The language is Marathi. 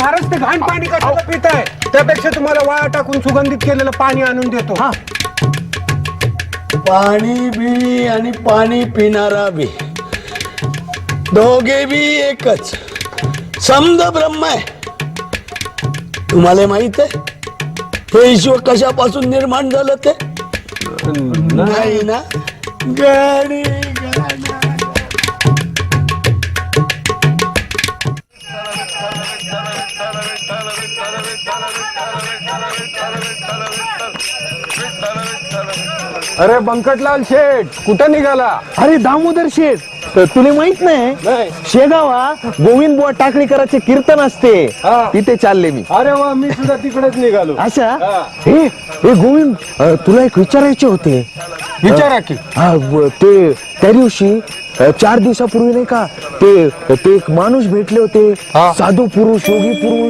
फारच ते घाण पाणी कशाला पिताय? त्यापेक्षा तुम्हाला वाया टाकून सुगंधित केलेलं पाणी आणून देतो. हा पाणी बी आणि पाणी पिणारा बी दोघे बी एकच समद ब्रह्म आहे. तुम्हाला माहित आहे हे विश्व कशापासून निर्माण झालं ते? नाही ना? गाणी अरे बंकटलाल शेठ कुठं निघाला? अरे दामोदर शेठ, तर तुला माहित नाही नाही. शेगावा गोविंद बुवा टाकळीकरांचे कीर्तन असते, हा. तिथे चालले मी. अरे वा, मी सुद्धा तिकडेच निघालो. अच्छा हा. हे गोविंद, तुला एक विचारायचे होते. विचारा की. ते त्या दिवशी 4 दिवसापूर्वी नाही का ते एक माणूस भेटले होते, हा. साधू पुरुष, योगी पुरुष.